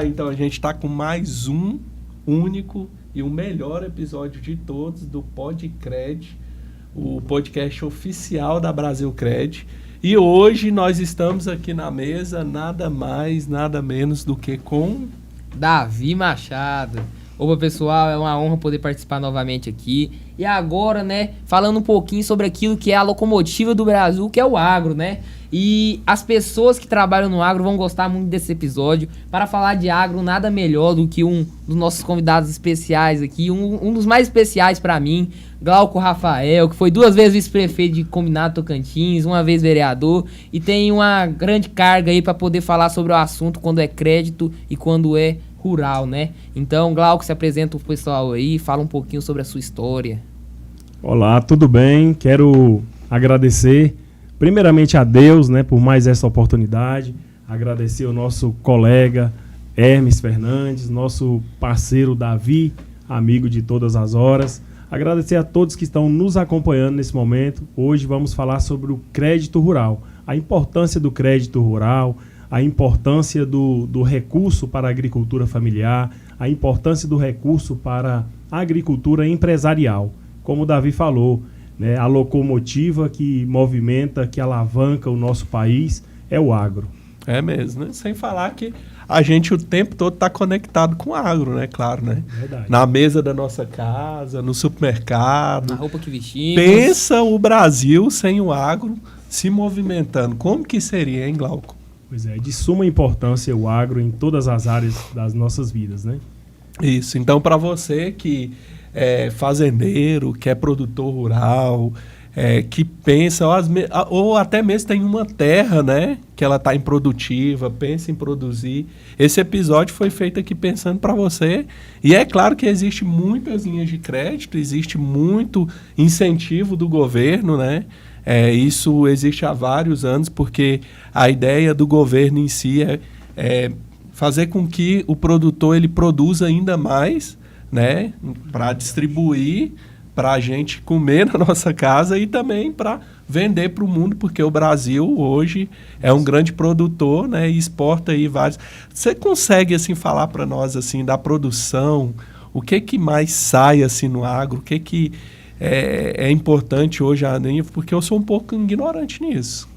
Então a gente está com mais um único e o melhor episódio de todos do Podcred, o podcast oficial da Brasilcred. E hoje nós estamos aqui na mesa nada mais, nada menos do que com Davi Machado. Opa, pessoal, é uma honra poder participar novamente aqui. E agora, né, falando um pouquinho sobre aquilo que é a locomotiva do Brasil, que é o agro, né? E as pessoas que trabalham no agro vão gostar muito desse episódio. Para falar de agro, nada melhor do que um dos nossos convidados especiais aqui, um dos mais especiais para mim, Glauco Rafael, que foi 2 vezes vice-prefeito de Combinado Tocantins, 1 vez vereador, e tem uma grande carga aí para poder falar sobre o assunto quando é crédito e quando é rural, né? Então, Glauco, se apresenta pro pessoal aí, fala um pouquinho sobre a sua história. Olá, tudo bem? Quero agradecer primeiramente a Deus, né, por mais essa oportunidade, agradecer ao nosso colega Hermes Fernandes, nosso parceiro Davi, amigo de todas as horas, agradecer a todos que estão nos acompanhando nesse momento. Hoje vamos falar sobre o crédito rural, a importância do crédito rural, a importância do recurso para a agricultura familiar, a importância do recurso para a agricultura empresarial. Como o Davi falou, né, a locomotiva que movimenta, que alavanca o nosso país é o agro. É mesmo, né? Sem falar que a gente o tempo todo está conectado com o agro, né? Claro, né? Verdade. Na mesa da nossa casa, no supermercado. Na roupa que vestimos. Pensa o Brasil sem o agro se movimentando. Como que seria, hein, Glauco? Pois é, de suma importância o agro em todas as áreas das nossas vidas, né? Isso. Então, para você que é fazendeiro, que é produtor rural, que pensa, ou até mesmo tem uma terra, né, que ela está improdutiva, pensa em produzir. Esse episódio foi feito aqui pensando para você. E é claro que existe muitas linhas de crédito, existe muito incentivo do governo, né? Isso existe há vários anos, porque a ideia do governo em si é fazer com que o produtor ele produza ainda mais, né, para distribuir, para a gente comer na nossa casa e também para vender para o mundo, porque o Brasil hoje é um grande produtor, né, e exporta aí vários. Você consegue assim falar para nós assim da produção, o que mais sai assim no agro, o que é importante hoje, porque eu sou um pouco ignorante nisso.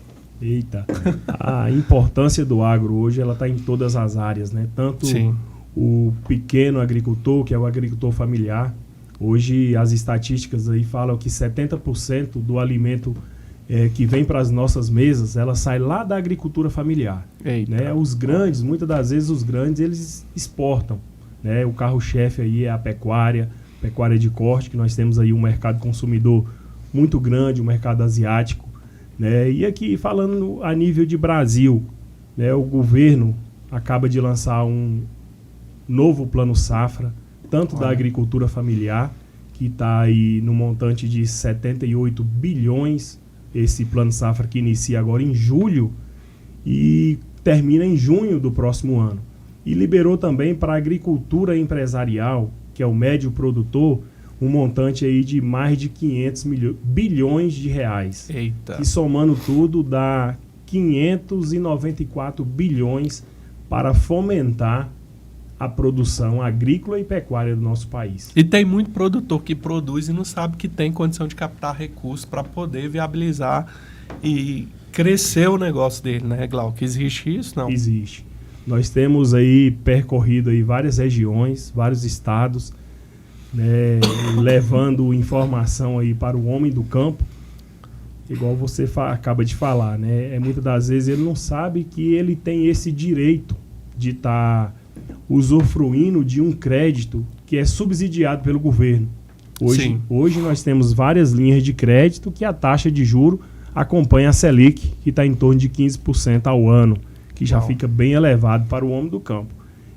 Eita, a importância do agro hoje ela está em todas as áreas, né? Tanto Sim. O pequeno agricultor, que é o agricultor familiar. Hoje as estatísticas aí falam que 70% do alimento que vem para as nossas mesas, ela sai lá da agricultura familiar. Eita. Né? Os grandes, muitas das vezes os grandes, eles exportam. Né? O carro-chefe aí é a pecuária de corte, que nós temos aí um mercado consumidor muito grande, um mercado asiático. Né? E aqui falando a nível de Brasil, né? O governo acaba de lançar um novo plano safra, tanto da agricultura familiar, que está aí no montante de 78 bilhões, esse plano safra que inicia agora em julho e termina em junho do próximo ano. E liberou também para a agricultura empresarial, que é o médio produtor, um montante aí de mais de 500 bilhões de reais. Eita. Que somando tudo dá 594 bilhões para fomentar a produção agrícola e pecuária do nosso país. E tem muito produtor que produz e não sabe que tem condição de captar recursos para poder viabilizar e crescer o negócio dele, né, Glauco? Existe isso, não? Existe. Nós temos aí percorrido aí várias regiões, vários estados, né, levando informação aí para o homem do campo, igual você acaba de falar, né? Muitas das vezes ele não sabe que ele tem esse direito de estar usufruindo de um crédito que é subsidiado pelo governo. Hoje nós temos várias linhas de crédito que a taxa de juro acompanha a Selic, que está em torno de 15% ao ano, que já fica bem elevado para o homem do campo.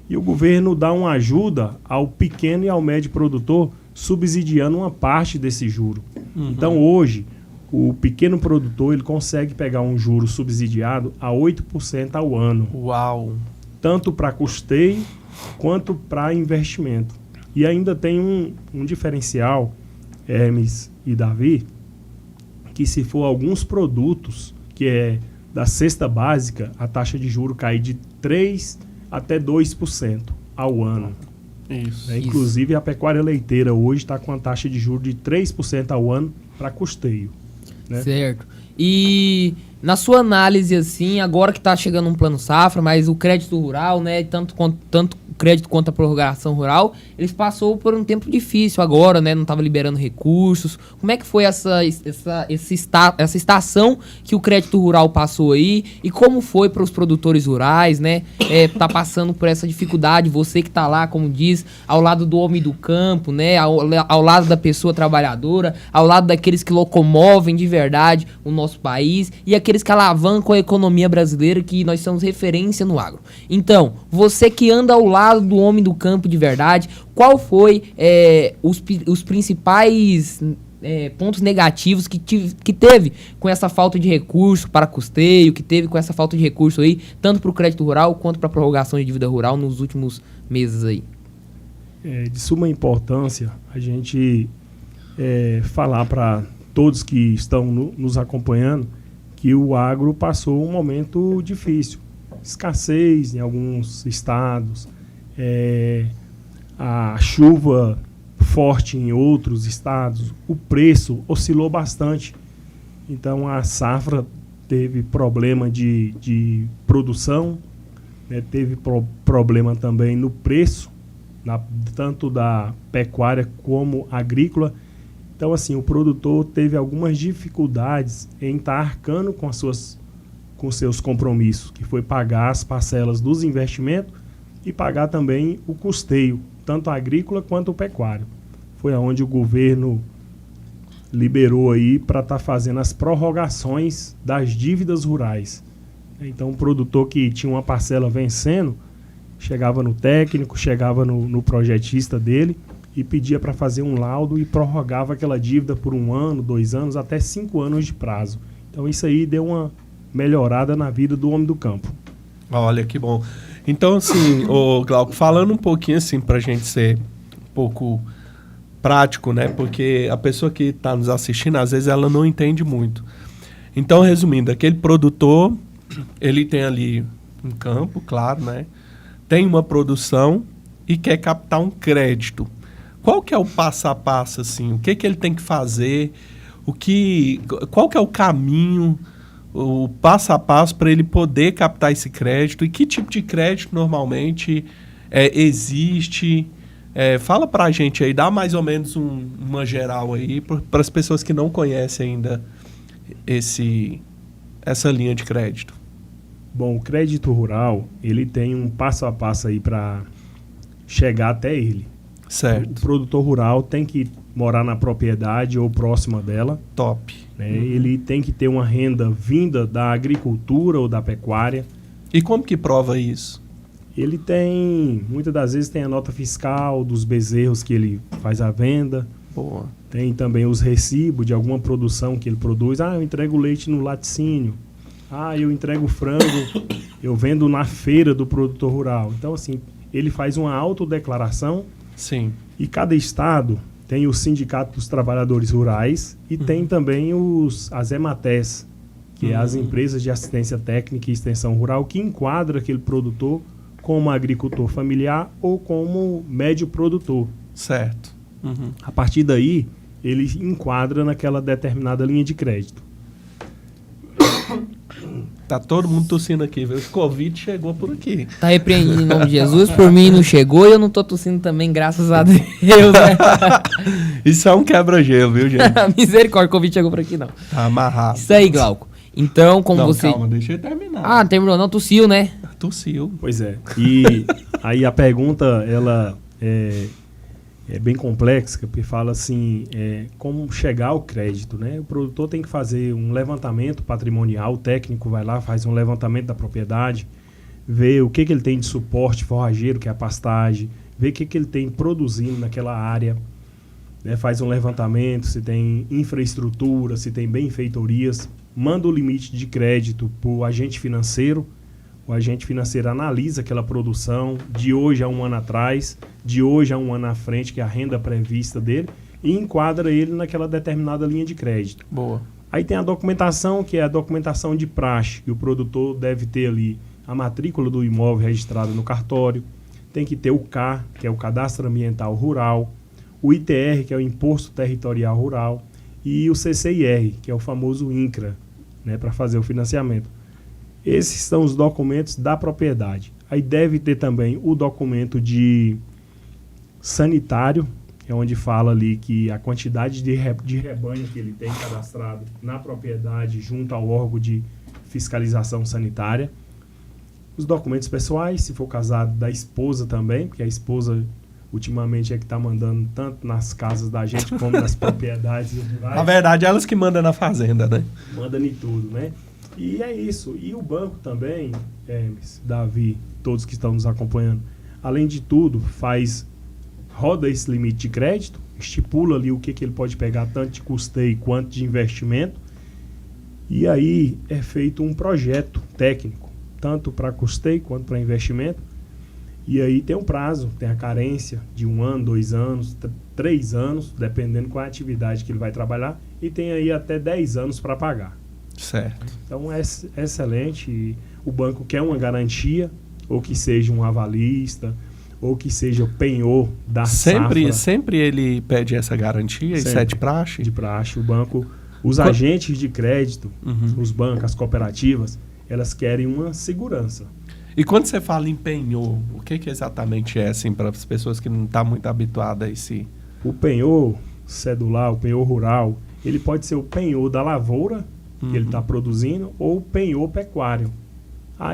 E o governo dá uma ajuda ao pequeno e ao médio produtor, subsidiando uma parte desse juro. Uhum. Então hoje, o pequeno produtor ele consegue pegar um juro subsidiado a 8% ao ano. Uau! Tanto para custeio quanto para investimento. E ainda tem um diferencial, Hermes e Davi, que se for alguns produtos, que é da cesta básica, a taxa de juro cai de 3% até 2% ao ano. Isso. Inclusive, a pecuária leiteira hoje está com a taxa de juros de 3% ao ano para custeio. Né? Certo. E na sua análise, assim, agora que está chegando um plano safra, mas o crédito rural, né, tanto o crédito quanto a prorrogação rural, eles passou por um tempo difícil agora, né, não estava liberando recursos. Como é que foi essa estação que o crédito rural passou aí? E como foi para os produtores rurais, né, tá passando por essa dificuldade, você que está lá, como diz, ao lado do homem do campo, né, ao lado da pessoa trabalhadora, ao lado daqueles que locomovem de verdade o nosso país e aqueles que alavancam a economia brasileira, que nós somos referência no agro. Então, você que anda ao lado do homem do campo de verdade, qual foi os principais pontos negativos que teve com essa falta de recurso para custeio, que teve com essa falta de recurso aí, tanto para o crédito rural quanto para a prorrogação de dívida rural nos últimos meses aí? É de suma importância a gente falar para todos que estão nos acompanhando que o agro passou um momento difícil. Escassez em alguns estados, a chuva forte em outros estados, o preço oscilou bastante. Então a safra teve problema de produção, né, teve problema também no preço, tanto da pecuária como agrícola. Então, assim, o produtor teve algumas dificuldades em estar arcando com seus compromissos, que foi pagar as parcelas dos investimentos e pagar também o custeio, tanto agrícola quanto pecuário. Foi aonde o governo liberou aí para estar fazendo as prorrogações das dívidas rurais. Então, o produtor que tinha uma parcela vencendo, chegava no técnico, chegava no projetista dele e pedia para fazer um laudo e prorrogava aquela dívida por 1 ano, 2 anos, até 5 anos de prazo. Então isso aí deu uma melhorada na vida do homem do campo. Olha, que bom. Então, assim, Glauco, falando um pouquinho assim para a gente ser um pouco prático, né? Porque a pessoa que está nos assistindo, às vezes ela não entende muito. Então, resumindo, aquele produtor, ele tem ali um campo, claro, né? Tem uma produção e quer captar um crédito. Qual que é o passo a passo, assim? O que ele tem que fazer? Qual que é o caminho, o passo a passo para ele poder captar esse crédito? E que tipo de crédito normalmente existe? Fala para a gente aí, dá mais ou menos uma geral aí para as pessoas que não conhecem ainda essa linha de crédito. Bom, o crédito rural, ele tem um passo a passo aí para chegar até ele. Certo. O produtor rural tem que morar na propriedade ou próxima dela. Top. Né? Ele tem que ter uma renda vinda da agricultura ou da pecuária. E como que prova isso? Ele tem, muitas das vezes, tem a nota fiscal dos bezerros que ele faz a venda. Boa. Tem também os recibos de alguma produção que ele produz. Eu entrego leite no laticínio. Eu entrego frango, eu vendo na feira do produtor rural. Então, assim, ele faz uma autodeclaração. Sim. E cada estado tem o Sindicato dos Trabalhadores Rurais e tem também as EMATES, que é as empresas de assistência técnica e extensão rural, que enquadra aquele produtor como agricultor familiar ou como médio produtor. Certo. A partir daí, ele enquadra naquela determinada linha de crédito. Tá todo mundo tossindo aqui, viu? O Covid chegou por aqui. Tá repreendido em nome de Jesus, por mim não chegou e eu não tô tossindo também, graças a Deus, né? Isso é um quebra-gelo, viu, gente? Misericórdia, o Covid chegou por aqui não. Tá amarrado. Isso aí, Glauco. Então, como não, você... calma, deixa eu terminar. Não terminou não, tossiu, né? Tossiu. Pois é. E aí a pergunta, ela é bem complexa, porque fala assim, como chegar ao crédito, né? O produtor tem que fazer um levantamento patrimonial, o técnico vai lá, faz um levantamento da propriedade, vê o que ele tem de suporte forrageiro, que é a pastagem, vê o que ele tem produzindo naquela área, né? Faz um levantamento, se tem infraestrutura, se tem benfeitorias, manda o limite de crédito para o agente financeiro. O agente financeiro analisa aquela produção de hoje a 1 ano atrás, de hoje a 1 ano à frente, que é a renda prevista dele, e enquadra ele naquela determinada linha de crédito. Boa. Aí tem a documentação, que é a documentação de praxe, que o produtor deve ter ali a matrícula do imóvel registrada no cartório, tem que ter o CAR, que é o Cadastro Ambiental Rural, o ITR, que é o Imposto Territorial Rural, e o CCIR, que é o famoso INCRA, né, para fazer o financiamento. Esses são os documentos da propriedade. Aí deve ter também o documento de sanitário, é onde fala ali que a quantidade de rebanho que ele tem cadastrado na propriedade junto ao órgão de fiscalização sanitária. Os documentos pessoais, se for casado, da esposa também, porque a esposa ultimamente é que está mandando tanto nas casas da gente como nas propriedades rurais. Na verdade, elas que mandam na fazenda, né? Mandam em tudo, né? E é isso. E o banco também, Davi, todos que estão nos acompanhando, além de tudo, roda esse limite de crédito, estipula ali o que ele pode pegar, tanto de custeio quanto de investimento, e aí é feito um projeto técnico, tanto para custeio quanto para investimento, e aí tem um prazo, tem a carência de 1 ano, 2 anos, 3 anos, dependendo qual é a atividade que ele vai trabalhar, e tem aí até 10 anos para pagar. Certo. Então é excelente, e o banco quer uma garantia, ou que seja um avalista, ou que seja o penhor da safra. Sempre ele pede essa garantia, isso é de praxe? De praxe. O banco, os agentes de crédito, os bancos, as cooperativas, elas querem uma segurança. E quando você fala em penhor, o que exatamente é, assim, para as pessoas que não estão muito habituadas a esse... O penhor cedular, o penhor rural, ele pode ser o penhor da lavoura que ele está produzindo, ou o penhor pecuário.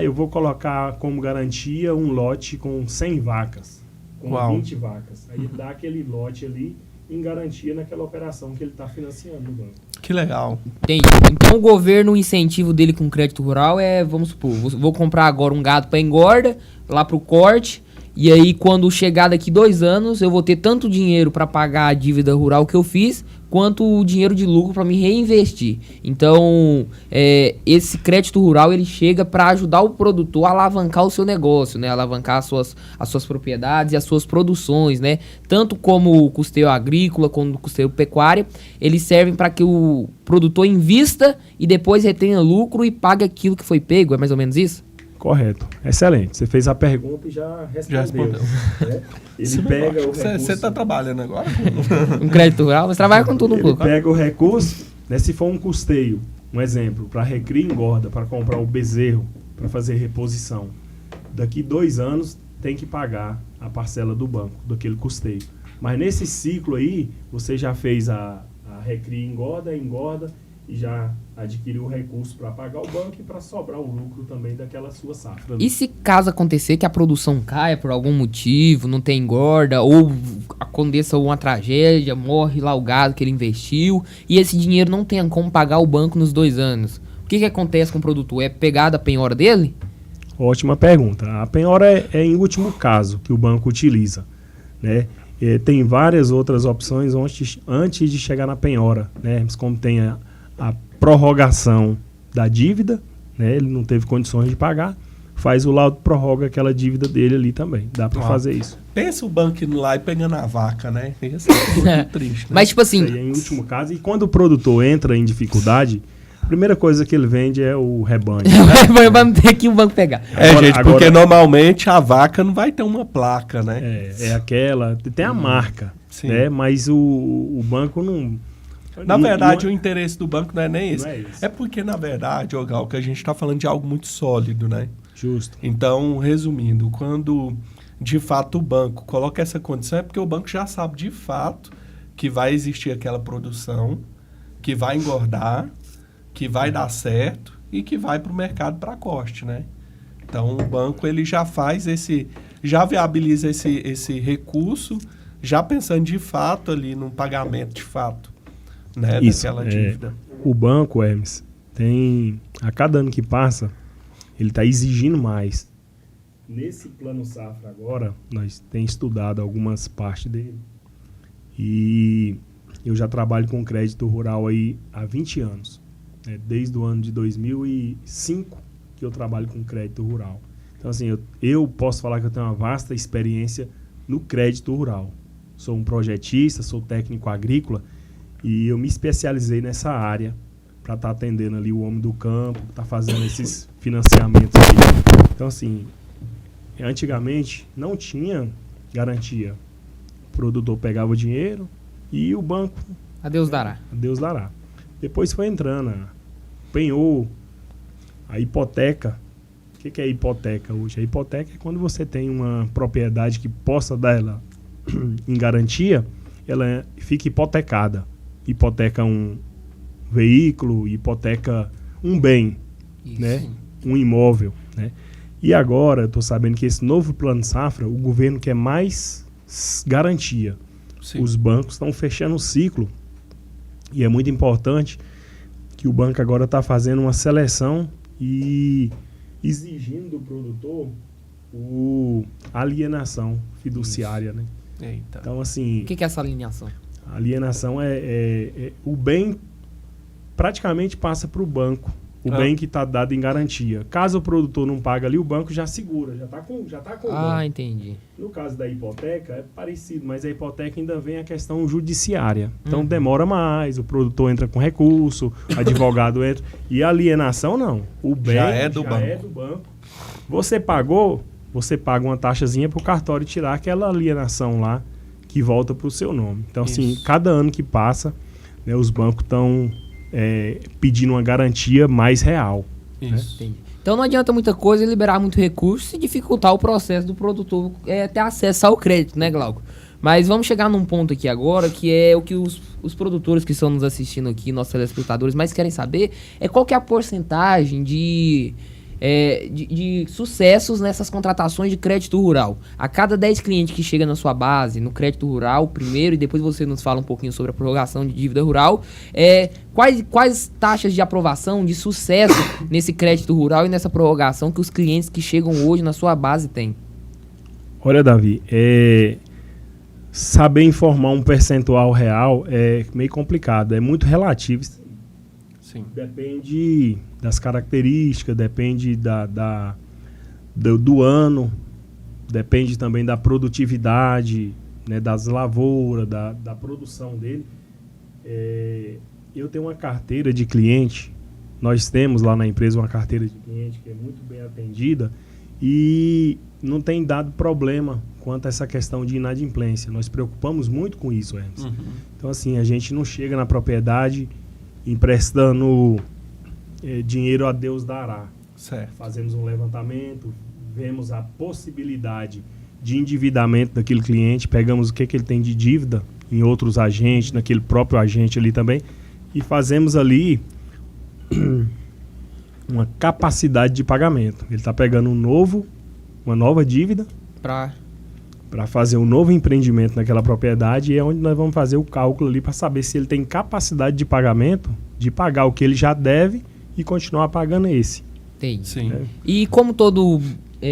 Eu vou colocar como garantia um lote com 100 vacas, com 20 vacas. Aí ele dá aquele lote ali em garantia naquela operação que ele está financiando no banco. Que legal. Entendi. Então o governo, o incentivo dele com crédito rural é, vamos supor, vou comprar agora um gado para engorda, lá para o corte, e aí quando chegar daqui 2 anos eu vou ter tanto dinheiro para pagar a dívida rural que eu fiz, quanto o dinheiro de lucro para me reinvestir. Então, esse crédito rural ele chega para ajudar o produtor a alavancar o seu negócio, né? Alavancar as suas propriedades e as suas produções, né? Tanto como o custeio agrícola, como o custeio pecuário, eles servem para que o produtor invista e depois retenha lucro e pague aquilo que foi pego. É mais ou menos isso? Correto. Excelente. Você fez a pergunta e já respondeu. Né? Ele pega o recurso... Você está trabalhando agora? Um crédito rural? Você trabalha com tudo um pouco. Ele pega o recurso, né, se for um custeio, um exemplo, para recria e engorda, para comprar o bezerro, para fazer reposição. Daqui 2 anos tem que pagar a parcela do banco, daquele custeio. Mas nesse ciclo aí, você já fez a recria e engorda e já adquiriu o recurso para pagar o banco e para sobrar o lucro também daquela sua safra. E se caso acontecer que a produção caia por algum motivo, não tem engorda, ou aconteça uma tragédia, morre lá o gado que ele investiu, e esse dinheiro não tem como pagar o banco nos 2 anos, o que acontece com o produtor? É pegada a penhora dele? Ótima pergunta. A penhora é em último caso que o banco utiliza, né? Tem várias outras opções antes de chegar na penhora, né? Como tem a prorrogação da dívida, né? Ele não teve condições de pagar, faz o laudo, prorroga aquela dívida dele ali também. Dá para fazer isso. Pensa o banco indo lá e pegando a vaca, né? Isso é muito triste, né? Mas tipo assim... Isso aí é em último caso. E quando o produtor entra em dificuldade, a primeira coisa que ele vende é o rebanho. Vamos ter que o banco pegar. Porque normalmente a vaca não vai ter uma placa, né? É aquela... Tem a marca, né? Mas o banco não... Na verdade, o interesse do banco não é nem esse. Não é esse. É porque, na verdade, Gal, que a gente está falando de algo muito sólido, né? Justo. Então, resumindo, quando de fato o banco coloca essa condição, é porque o banco já sabe de fato que vai existir aquela produção, que vai engordar, que vai dar certo e que vai para o mercado para corte, né? Então, o banco ele já faz já viabiliza esse recurso, já pensando de fato ali num pagamento de fato. Né, daquela dívida. O banco, Hermes, a cada ano que passa, ele está exigindo mais. Nesse plano safra agora, nós temos estudado algumas partes dele. E eu já trabalho com crédito rural aí há 20 anos. Né, desde o ano de 2005 que eu trabalho com crédito rural. Então, assim, eu posso falar que eu tenho uma vasta experiência no crédito rural. Sou um projetista, sou técnico agrícola, e eu me especializei nessa área para estar atendendo ali o homem do campo, tá fazendo esses financiamentos aí. Então, assim, antigamente não tinha garantia. O produtor pegava o dinheiro e o banco... A Deus dará. A Deus dará. Depois foi entrando, penhor, a hipoteca. O que é hipoteca hoje? A hipoteca é quando você tem uma propriedade que possa dar ela em garantia, ela fica hipotecada. Hipoteca um veículo, hipoteca um bem, Isso. né? Um imóvel, né? E agora, eu estou sabendo que esse novo plano safra, o governo quer mais garantia. Sim. Os bancos estão fechando o ciclo e é muito importante que o banco agora está fazendo uma seleção e exigindo do produtor a alienação fiduciária, né? Eita. Então, assim, O que é essa alienação? a alienação é o bem praticamente passa para o banco. O bem que está dado em garantia. Caso o produtor não paga ali, o banco já segura, já está com o banco. Entendi. No caso da hipoteca, é parecido, mas a hipoteca ainda vem a questão judiciária. Então demora mais, o produtor entra com recurso, o advogado entra. E a alienação não. O bem Já é do banco. Você pagou, você paga uma taxazinha para o cartório tirar aquela alienação lá que volta para o seu nome. Então, assim, Isso. cada ano que passa, né, os bancos estão pedindo uma garantia mais real. Isso. Entendi. Então não adianta muita coisa liberar muito recurso e dificultar o processo do produtor ter acesso ao crédito, né, Glauco? Mas vamos chegar num ponto aqui agora, que é o que os produtores que estão nos assistindo aqui, nossos telespectadores, mais querem saber, é qual que é a porcentagem de sucessos nessas contratações de crédito rural. A cada 10 clientes que chega na sua base, no crédito rural, primeiro, e depois você nos fala um pouquinho sobre a prorrogação de dívida rural, quais taxas de aprovação, de sucesso nesse crédito rural e nessa prorrogação que os clientes que chegam hoje na sua base têm? Olha, Davi, saber informar um percentual real é meio complicado, é muito relativo. Sim. Depende das características, depende do ano, depende também da produtividade, né, das lavouras, da produção dele. Eu tenho uma carteira de cliente, nós temos lá na empresa uma carteira de cliente que é muito bem atendida e não tem dado problema quanto a essa questão de inadimplência. Nós preocupamos muito com isso, Hermes. Então, assim, a gente não chega na propriedade emprestando dinheiro a Deus dará. Certo. Fazemos um levantamento, vemos a possibilidade de endividamento daquele cliente, pegamos o que ele tem de dívida em outros agentes, naquele próprio agente ali também, e fazemos ali uma capacidade de pagamento. Ele está pegando uma nova dívida para fazer um novo empreendimento naquela propriedade, e é onde nós vamos fazer o cálculo ali para saber se ele tem capacidade de pagamento, de pagar o que ele já deve e continuar pagando esse. Entendi. Sim. E como todo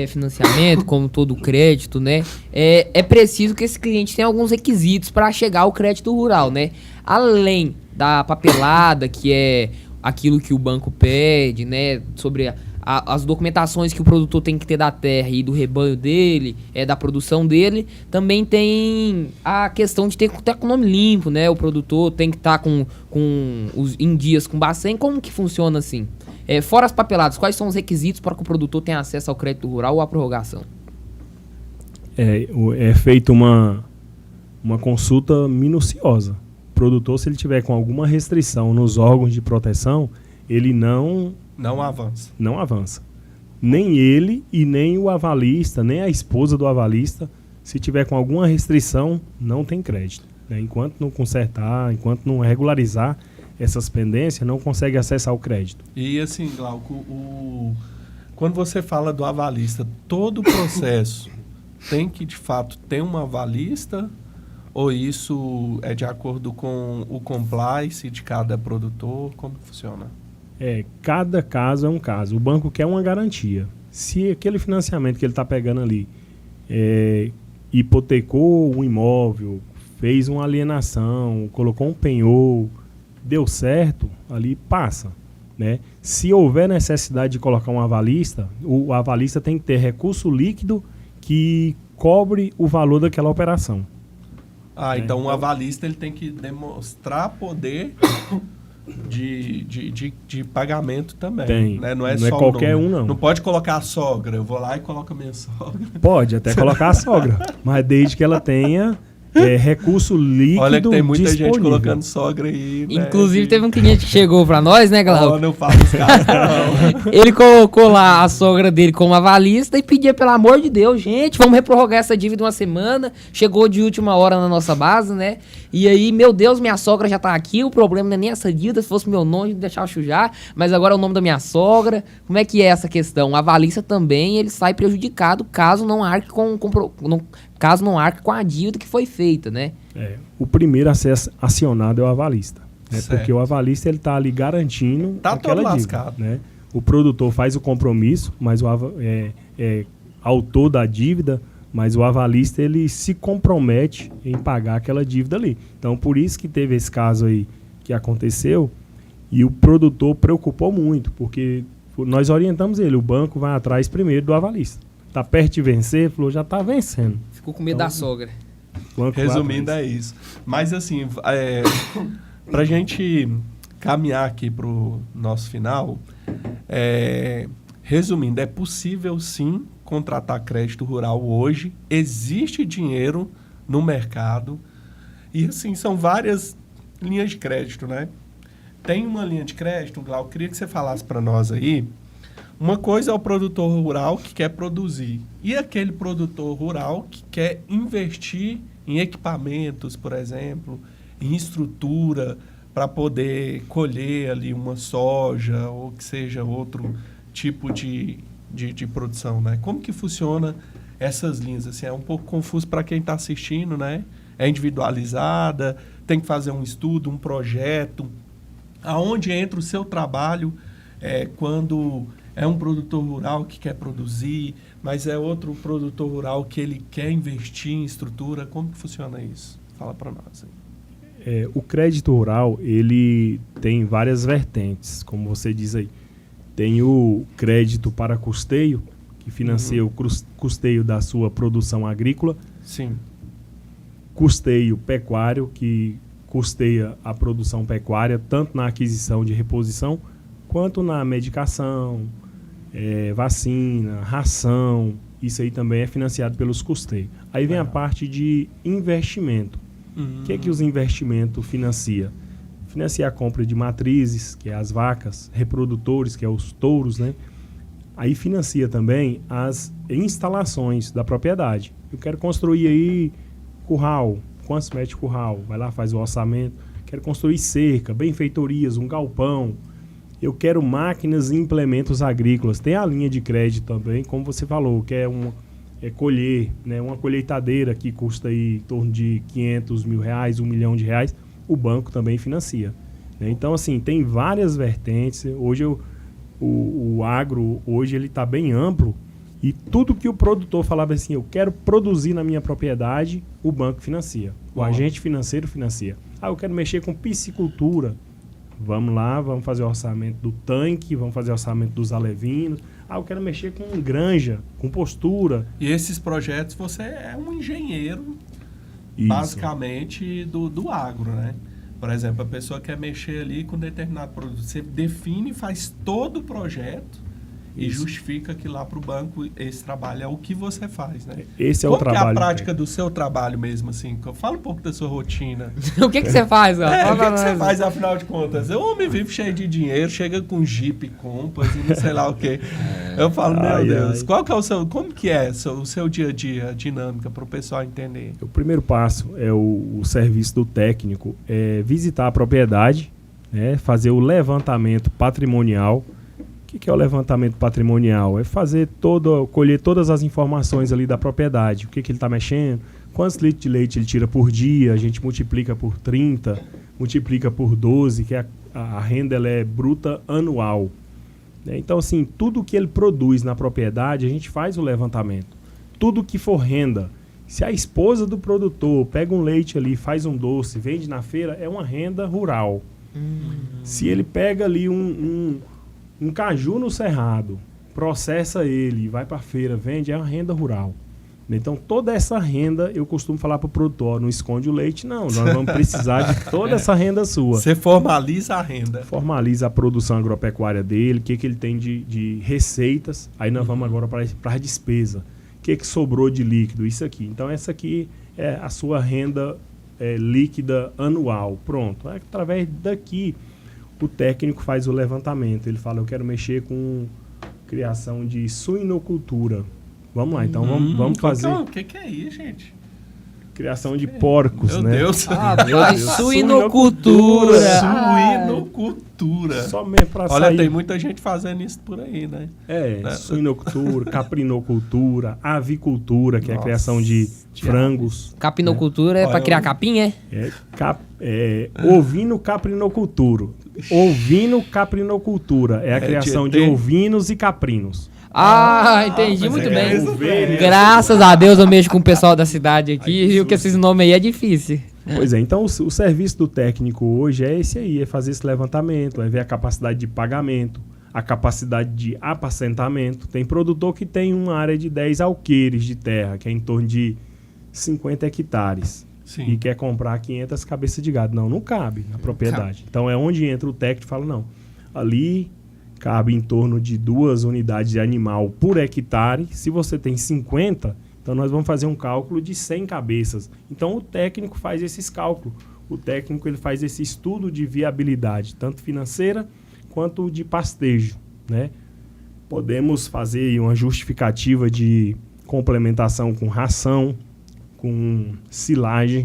financiamento, como todo crédito, né, é preciso que esse cliente tenha alguns requisitos para chegar ao crédito rural, né? Além da papelada, que é aquilo que o banco pede, né, sobre as documentações que o produtor tem que ter da terra e do rebanho dele, da produção dele, também tem a questão de ter que estar com o nome limpo, né? O produtor tem que estar em dias com Bacen. Como que funciona assim? Fora as papeladas, quais são os requisitos para que o produtor tenha acesso ao crédito rural ou à prorrogação? É feita uma consulta minuciosa. O produtor, se ele tiver com alguma restrição nos órgãos de proteção, ele não avança. Não avança. Nem ele e nem o avalista, nem a esposa do avalista, se tiver com alguma restrição, não tem crédito. Né? Enquanto não consertar, enquanto não regularizar essas pendências, não consegue acessar o crédito. E assim, Glauco, quando você fala do avalista, todo o processo tem que, de fato, ter um avalista? Ou isso é de acordo com o compliance de cada produtor? Como funciona? Cada caso é um caso. O banco quer uma garantia. Se aquele financiamento que ele está pegando ali hipotecou um imóvel, fez uma alienação, colocou um penhor, deu certo, ali passa. Né? Se houver necessidade de colocar um avalista, o avalista tem que ter recurso líquido que cobre o valor daquela operação. Então o avalista ele tem que demonstrar poder de pagamento também. Tem. Né? Não é só qualquer o nome. um, não. Não pode colocar a sogra. Eu vou lá e coloco a minha sogra. Pode até colocar a sogra, mas desde que ela tenha recurso líquido. Olha que tem muita disponível. gente colocando sogra aí. Inclusive, né? teve um cliente que chegou pra nós, né, Glauco? Não fala os caras, não. Ele colocou lá a sogra dele como avalista e pedia, pelo amor de Deus, gente, vamos reprorrogar essa dívida uma semana. Chegou de última hora na nossa base, né? E aí, meu Deus, minha sogra já tá aqui, o problema não é nem essa dívida, se fosse meu nome, não deixava chujar, mas agora é o nome da minha sogra. Como é que é essa questão? O avalista também, ele sai prejudicado caso não arque caso não arque com a dívida que foi feita, né? O primeiro a ser acionado é o avalista. Né? Certo. Porque o avalista ele tá ali garantindo Tá aquela todo dívida. lascado. Né? O produtor faz o compromisso, mas o autor da dívida, mas o avalista ele se compromete em pagar aquela dívida ali. Então, por isso que teve esse caso aí que aconteceu e o produtor preocupou muito, porque nós orientamos ele, o banco vai atrás primeiro do avalista. Tá perto de vencer, falou, já tá vencendo. Ficou com medo da sogra. Resumindo, é isso. Mas assim, pra gente caminhar aqui pro nosso final, resumindo, é possível sim contratar crédito rural hoje, existe dinheiro no mercado e assim, são várias linhas de crédito, né? Tem uma linha de crédito, Glauco, queria que você falasse para nós aí. Uma coisa é o produtor rural que quer produzir e aquele produtor rural que quer investir em equipamentos, por exemplo, em estrutura para poder colher ali uma soja ou que seja outro tipo de produção, né? Como que funciona essas linhas? Assim, é um pouco confuso para quem está assistindo, né? É individualizada, tem que fazer um estudo, um projeto. Aonde entra o seu trabalho quando é um produtor rural que quer produzir, mas é outro produtor rural que ele quer investir em estrutura? Como que funciona isso? Fala para nós aí. O crédito rural, ele tem várias vertentes, como você diz aí. Tem o crédito para custeio, que financia o custeio da sua produção agrícola. Sim. Custeio pecuário, que custeia a produção pecuária, tanto na aquisição de reposição, quanto na medicação, vacina, ração. Isso aí também é financiado pelos custeios. Aí vem a parte de investimento. O que é que os investimentos financiam? Financia a compra de matrizes, que é as vacas, reprodutores, que é os touros, né? Aí financia também as instalações da propriedade. Eu quero construir aí curral. Quantos metros de curral? Vai lá, faz o orçamento. Quero construir cerca, benfeitorias, um galpão. Eu quero máquinas e implementos agrícolas. Tem a linha de crédito também, como você falou, que é colher, né? Uma colheitadeira que custa aí em torno de R$500 mil, R$1 milhão. O banco também financia. Né? Então, assim, tem várias vertentes. Hoje o agro hoje ele está bem amplo e tudo que o produtor falava assim, eu quero produzir na minha propriedade, o banco financia. O agente financeiro financia. Eu quero mexer com piscicultura. Vamos lá, vamos fazer o orçamento do tanque, vamos fazer o orçamento dos alevinos. Eu quero mexer com granja, com postura. E esses projetos, você é um engenheiro, Isso. basicamente, do agro, né? Por exemplo, a pessoa quer mexer ali com determinado produto. Você define, faz todo o projeto e justifica que lá para o banco esse trabalho é o que você faz, né? Esse é Como o trabalho. Como é a prática do seu trabalho mesmo, assim? Fala um pouco da sua rotina. O que você faz, ó? O que você faz, afinal de contas? O homem vive cheio de dinheiro, chega com Jeep, Compass e não sei lá o quê. Eu falo, meu Deus, qual que é o seu... Como que é o seu dia a dia, a dinâmica, para o pessoal entender? O primeiro passo é o serviço do técnico, é visitar a propriedade, né, fazer o levantamento patrimonial. O que é o levantamento patrimonial? É colher todas as informações ali da propriedade. O que ele está mexendo, quantos litros de leite ele tira por dia, a gente multiplica por 30, multiplica por 12, que a renda ela é bruta anual. Então, assim, tudo que ele produz na propriedade, a gente faz o levantamento. Tudo que for renda. Se a esposa do produtor pega um leite ali, faz um doce, vende na feira, é uma renda rural. Se ele pega ali um caju no cerrado, processa ele, vai para a feira, vende, é uma renda rural. Então, toda essa renda, eu costumo falar para o produtor, não esconde o leite, não. Nós vamos precisar de toda essa renda sua. Você formaliza a renda. Formaliza a produção agropecuária dele, o que ele tem de receitas. Aí nós vamos agora para a despesa. O que sobrou de líquido? Isso aqui. Então, essa aqui é a sua renda líquida anual. Pronto. Através daqui, o técnico faz o levantamento. Ele fala, eu quero mexer com criação de suinocultura. Vamos lá, então vamos fazer. O que é isso, gente? Criação de porcos, Meu né? Deus. Suinocultura. Suinocultura. Somente para sair. Olha, tem muita gente fazendo isso por aí, né? Suinocultura, caprinocultura, avicultura, que é a criação de frangos. Capinocultura é para criar capim, é? Ovino-caprinocultura. Ovino-caprinocultura é a criação de ovinos e caprinos. Entendi muito bem. Ovelha. Graças a Deus eu mexo com o pessoal da cidade aqui, viu que esses nomes aí é difícil. Pois é, então o serviço do técnico hoje é esse aí, é fazer esse levantamento, é ver a capacidade de pagamento, a capacidade de apacentamento. Tem produtor que tem uma área de 10 alqueires de terra, que é em torno de 50 hectares. Sim. E quer comprar 500 cabeças de gado. Não cabe na propriedade. Então é onde entra o técnico e fala, não, ali cabe em torno de 2 unidades de animal por hectare. Se você tem 50, então nós vamos fazer um cálculo de 100 cabeças. Então o técnico faz esses cálculos. O técnico ele faz esse estudo de viabilidade, tanto financeira quanto de pastejo, né? Podemos fazer uma justificativa de complementação com ração, com silagem.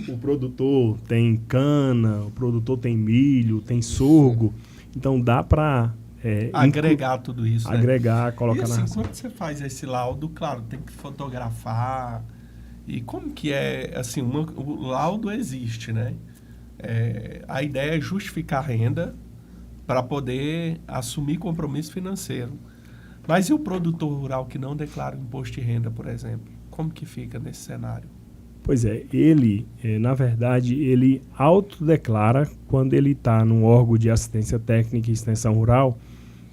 O produtor tem cana, o produtor tem milho, tem sorgo. Então dá para agregar tudo isso. Agregar, colocar na ração. Quando você faz esse laudo, claro, tem que fotografar. E como que é, assim, o laudo existe, né? A ideia é justificar a renda para poder assumir compromisso financeiro. Mas e o produtor rural que não declara imposto de renda, por exemplo? Como que fica nesse cenário? Pois é, ele, na verdade, ele autodeclara quando ele está num órgão de assistência técnica e extensão rural.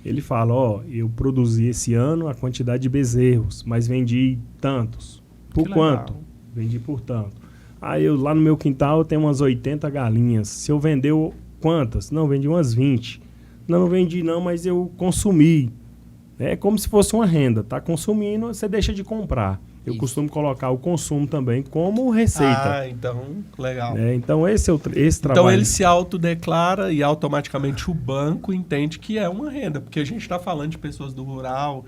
Ele fala, eu produzi esse ano a quantidade de bezerros, mas vendi tantos. Por quanto? Vendi por tanto. Aí lá no meu quintal eu tenho umas 80 galinhas. Se eu vender quantas? Não, vendi umas 20. Não vendi não, mas eu consumi. É como se fosse uma renda. Está consumindo, você deixa de comprar. Eu costumo colocar o consumo também como receita. Então, legal. Então, esse trabalho. Então, ele se autodeclara e automaticamente o banco entende que é uma renda. Porque a gente está falando de pessoas do rural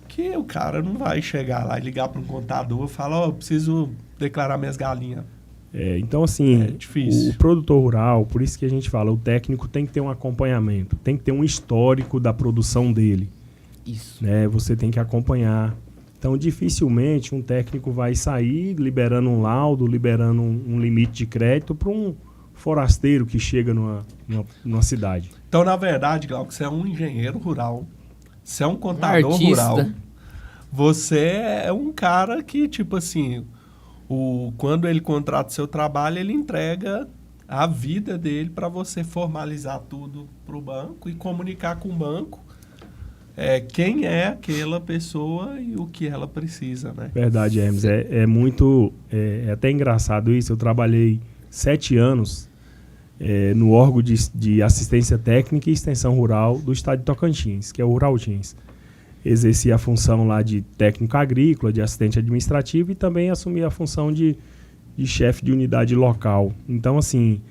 que o cara não vai chegar lá e ligar para um contador e falar, preciso declarar minhas galinhas. Então, assim, difícil. O produtor rural, por isso que a gente fala, o técnico tem que ter um acompanhamento, tem que ter um histórico da produção dele. Isso. Você tem que acompanhar. Então, dificilmente um técnico vai sair liberando um laudo, liberando um limite de crédito para um forasteiro que chega numa cidade. Então, na verdade, Glauco, você é um engenheiro rural, você é um contador rural, você é um cara que, tipo assim, quando ele contrata o seu trabalho, ele entrega a vida dele para você formalizar tudo para o banco e comunicar com o banco quem é aquela pessoa e o que ela precisa, né? Verdade, Hermes. É muito... É até engraçado isso. Eu trabalhei 7 anos no órgão de assistência técnica e extensão rural do estado de Tocantins, que é o Ruraltins. Exerci a função lá de técnico agrícola, de assistente administrativo e também assumi a função de chefe de unidade local. Então, assim,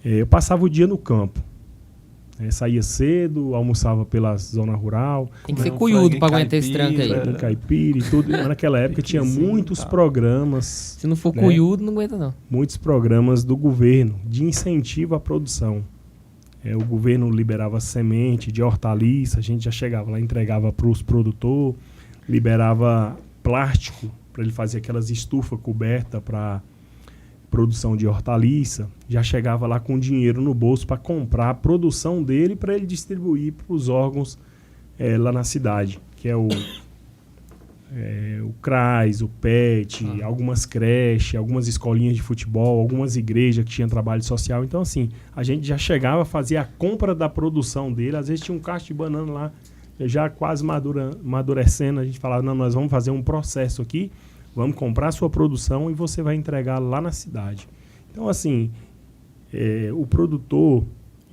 eu passava o dia no campo. Saía cedo, almoçava pela zona rural. Tem que ser cuiudo para aguentar esse tranco aí. Em caipira e tudo. Mas naquela época tinha muitos programas. Se não for cuiudo, não aguenta não. Muitos programas do governo de incentivo à produção. O governo liberava semente de hortaliça, a gente já chegava lá, entregava para os produtores, liberava plástico para ele fazer aquelas estufas cobertas para produção de hortaliça, já chegava lá com dinheiro no bolso para comprar a produção dele para ele distribuir para os órgãos lá na cidade, que é o CRAS, o PET, algumas creches, algumas escolinhas de futebol, algumas igrejas que tinham trabalho social. Então, assim, a gente já chegava a fazer a compra da produção dele. Às vezes tinha um cacho de banana lá já quase amadurecendo, a gente falava, não, nós vamos fazer um processo aqui, vamos comprar a sua produção e você vai entregar lá na cidade. Então, assim, o produtor,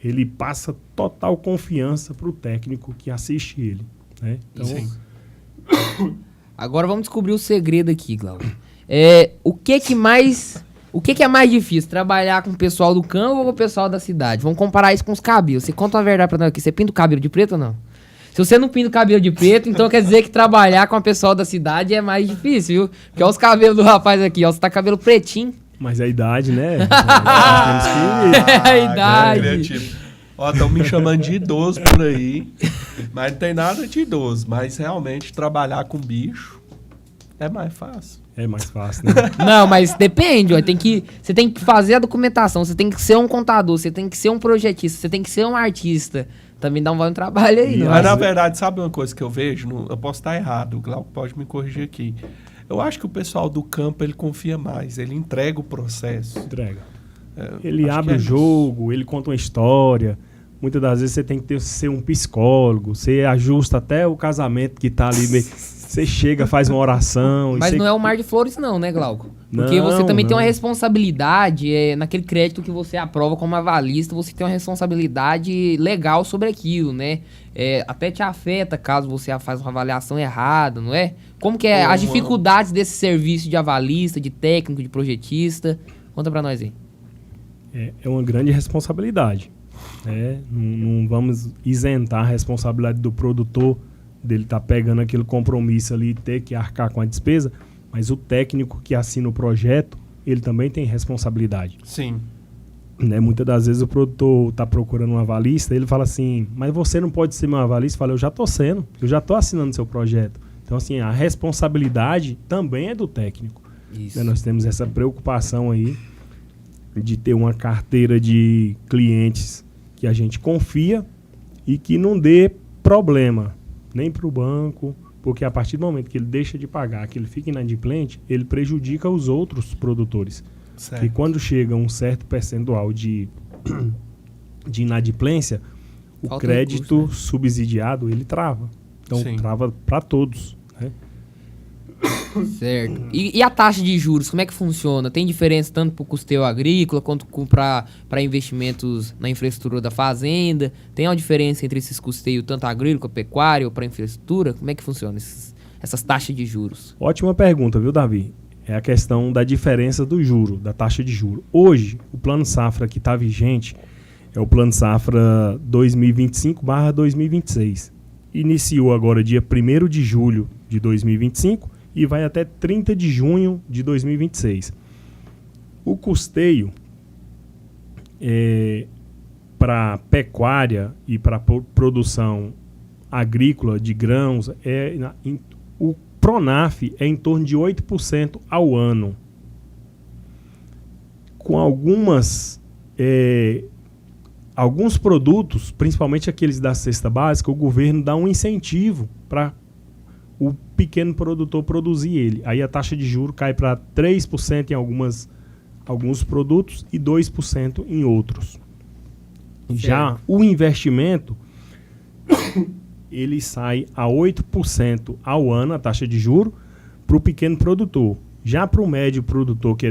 ele passa total confiança para o técnico que assiste ele, né? Então, Sim. Agora vamos descobrir o segredo aqui, Glauco. O que é mais difícil? Trabalhar com o pessoal do campo ou com o pessoal da cidade? Vamos comparar isso com os cabelos. Você conta a verdade pra nós aqui. Você pinta o cabelo de preto ou não? Se você não pinta o cabelo de preto, então quer dizer que trabalhar com o pessoal da cidade é mais difícil, viu? Porque olha os cabelos do rapaz aqui, ó. Você tá com cabelo pretinho. mas a idade, né? A idade. Criativo. Ó, estão me chamando de idoso por aí, mas não tem nada de idoso. Mas realmente trabalhar com bicho é mais fácil. É mais fácil, né? Não, mas depende, ó. Você tem que fazer a documentação, você tem que ser um contador, você tem que ser um projetista, você tem que ser um artista. Também dá um trabalho aí, não é? Mas na verdade, sabe uma coisa que eu vejo? Eu posso estar errado, o Glauco pode me corrigir aqui. Eu acho que o pessoal do campo, ele confia mais, ele entrega o processo. Entrega. Ele abre o jogo, ele conta uma história. Muitas das vezes você tem que ser um psicólogo, você ajusta até o casamento que tá ali. Você chega, faz uma oração. Mas não é um mar de flores não, né, Glauco? Porque você também tem uma responsabilidade, naquele crédito que você aprova como avalista, você tem uma responsabilidade legal sobre aquilo, né? Até te afeta caso você faz uma avaliação errada, não é? Como que é as dificuldades desse serviço de avalista, de técnico, de projetista? Conta pra nós aí. É uma grande responsabilidade. Não vamos isentar a responsabilidade do produtor dele estar pegando aquele compromisso ali e ter que arcar com a despesa, mas o técnico que assina o projeto, ele também tem responsabilidade. Sim. Muitas das vezes o produtor está procurando um avalista, ele fala assim, mas você não pode ser meu avalista? Eu falo, eu já estou sendo, eu já estou assinando seu projeto. Então, assim, a responsabilidade também é do técnico. Isso. Nós temos essa preocupação aí de ter uma carteira de clientes que a gente confia e que não dê problema nem para o banco, porque a partir do momento que ele deixa de pagar, que ele fica inadimplente, ele prejudica os outros produtores. Certo. E quando chega um certo percentual de inadimplência, o Falta crédito recurso, né? subsidiado, ele trava. Então, Sim. trava para todos, né? Certo. E a taxa de juros, como é que funciona? Tem diferença tanto para o custeio agrícola quanto para investimentos na infraestrutura da fazenda? Tem uma diferença entre esses custeios, tanto agrícola, pecuária ou para infraestrutura? Como é que funciona essas taxas de juros? Ótima pergunta, viu, Davi? É a questão da diferença do juro, da taxa de juro. Hoje, o Plano Safra que está vigente é o Plano Safra 2025/2026. Iniciou agora dia 1º de julho de 2025 e vai até 30 de junho de 2026. O custeio para pecuária e para produção agrícola de grãos, o Pronaf é em torno de 8% ao ano. Com alguns produtos, principalmente aqueles da cesta básica, o governo dá um incentivo para o pequeno produtor produzir ele. Aí a taxa de juros cai para 3% em alguns produtos e 2% em outros. Certo. Já o investimento, ele sai a 8% ao ano, a taxa de juros, para o pequeno produtor. Já para o médio produtor, que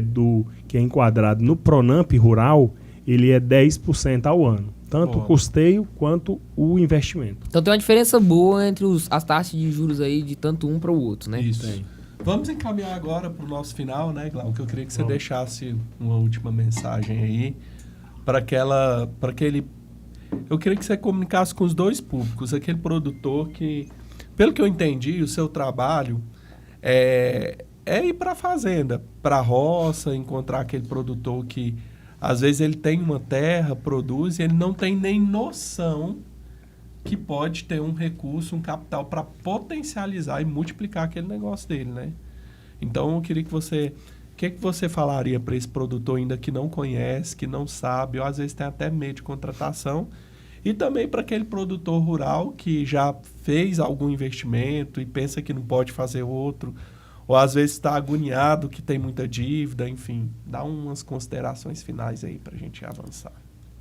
é enquadrado no Pronamp rural, ele é 10% ao ano. Tanto o custeio quanto o investimento. Então tem uma diferença boa entre as taxas de juros aí de tanto um para o outro, né? Isso. Tem. Vamos encaminhar agora para o nosso final, né, Glauco? Eu queria que você deixasse uma última mensagem aí eu queria que você comunicasse com os dois públicos. Aquele produtor que, pelo que eu entendi, o seu trabalho é ir para a fazenda, para a roça, encontrar aquele produtor que às vezes ele tem uma terra, produz, e ele não tem nem noção que pode ter um recurso, um capital para potencializar e multiplicar aquele negócio dele, né? Então, eu queria que você... O que você falaria para esse produtor ainda que não conhece, que não sabe, ou às vezes tem até medo de contratação, e também para aquele produtor rural que já fez algum investimento e pensa que não pode fazer outro, ou às vezes está agoniado que tem muita dívida, enfim. Dá umas considerações finais aí para a gente avançar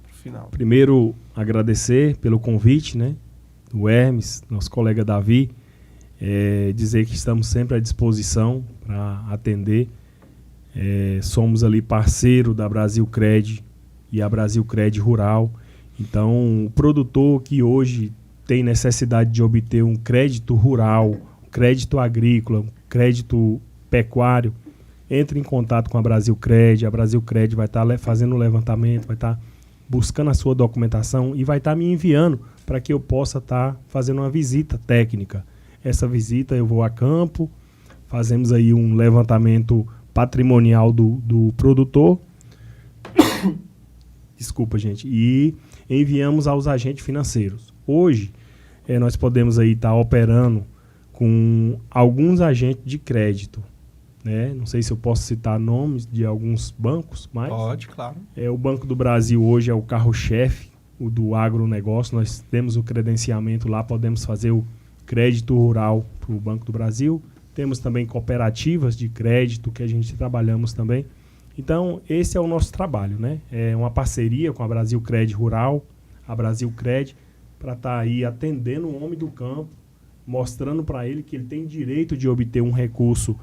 pro final. Primeiro, agradecer pelo convite, né? do Hermes, nosso colega Davi, dizer que estamos sempre à disposição para atender. Somos ali parceiro da Brasilcred e a Brasilcred Rural. Então, o produtor que hoje tem necessidade de obter um crédito rural, um crédito agrícola, um crédito pecuário, entre em contato com a Brasilcred. A Brasilcred vai estar fazendo um levantamento, vai estar buscando a sua documentação e vai estar me enviando para que eu possa estar fazendo uma visita técnica. Essa visita eu vou a campo, fazemos aí um levantamento patrimonial do produtor. Desculpa, gente. E enviamos aos agentes financeiros. Hoje, nós podemos aí estar operando com alguns agentes de crédito, né? Não sei se eu posso citar nomes de alguns bancos, mas... Pode, claro. O Banco do Brasil hoje é o carro-chefe, o do agronegócio. Nós temos o credenciamento lá, podemos fazer o crédito rural para o Banco do Brasil. Temos também cooperativas de crédito que a gente trabalhamos também. Então, esse é o nosso trabalho, né? É uma parceria com a Brasilcred Rural, a Brasilcred, para estar aí atendendo o homem do campo, mostrando para ele que ele tem direito de obter um recurso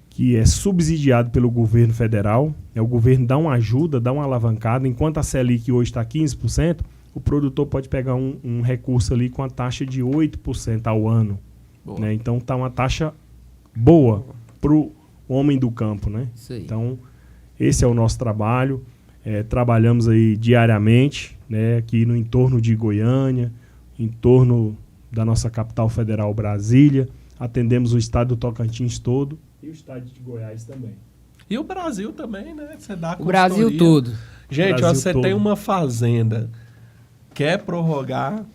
que é subsidiado pelo governo federal. O governo dá uma ajuda, dá uma alavancada. Enquanto a Selic hoje está 15%, o produtor pode pegar um recurso ali com a taxa de 8% ao ano. Né? Então, está uma taxa boa para o homem do campo. Né? Então, esse é o nosso trabalho. Trabalhamos aí diariamente, né, aqui no entorno de Goiânia, em torno da nossa capital federal, Brasília. Atendemos o estado do Tocantins todo e o estado de Goiás também. E o Brasil também, né? Você dá o Brasil todo. Gente, você tem uma fazenda, quer prorrogar,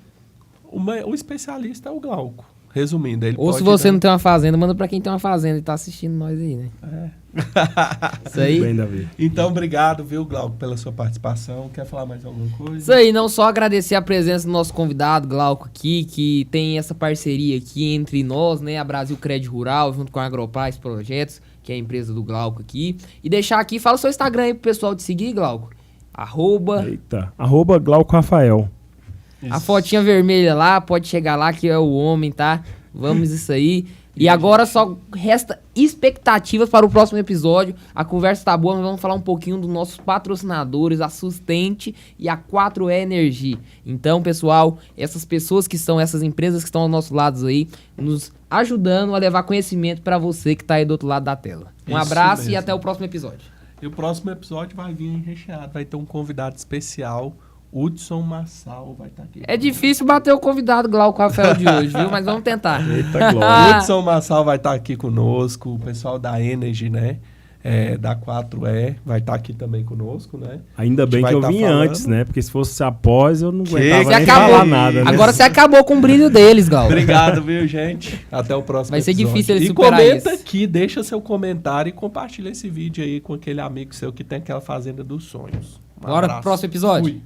o especialista é o Glauco. Resumindo, ele ou se você não tem uma fazenda, manda pra quem tem uma fazenda e tá assistindo nós aí, né? Isso aí. Bem, Davi. Então, obrigado, viu, Glauco, pela sua participação. Quer falar mais alguma coisa? Isso aí, não só agradecer a presença do nosso convidado, Glauco, aqui, que tem essa parceria aqui entre nós, né? A Brasilcred Rural, junto com a Agropaz Projetos, que é a empresa do Glauco aqui. E deixar aqui, fala o seu Instagram aí pro pessoal te seguir, Glauco. @ Glauco Rafael. Isso. A fotinha vermelha lá, pode chegar lá que é o homem, tá? Vamos isso aí. E agora só resta expectativas para o próximo episódio. A conversa tá boa, nós vamos falar um pouquinho dos nossos patrocinadores, a Sustente e a 4E Energia. Então, pessoal, essas pessoas que são, essas empresas que estão aos nossos lados aí, nos ajudando a levar conhecimento para você que tá aí do outro lado da tela. Um abraço mesmo. E até o próximo episódio. E o próximo episódio vai vir recheado, vai ter um convidado especial. Hudson Massal vai estar aqui. É difícil bater o convidado Glauco Rafael de hoje, viu? Mas vamos tentar. Eita, glória. Hudson Massal vai estar aqui conosco. O pessoal da Energy, né? Da 4E vai estar aqui também conosco, né? Ainda bem que eu vim antes, né? Porque se fosse após, eu não aguentava nem falar nada, né? Agora você acabou com o brilho deles, Glauco. Obrigado, viu, gente? Até o próximo Vai ser episódio. difícil ele e superar isso. Comenta aqui, deixa seu comentário e compartilha esse vídeo aí com aquele amigo seu que tem aquela fazenda dos sonhos. Bora pro próximo episódio? Fui.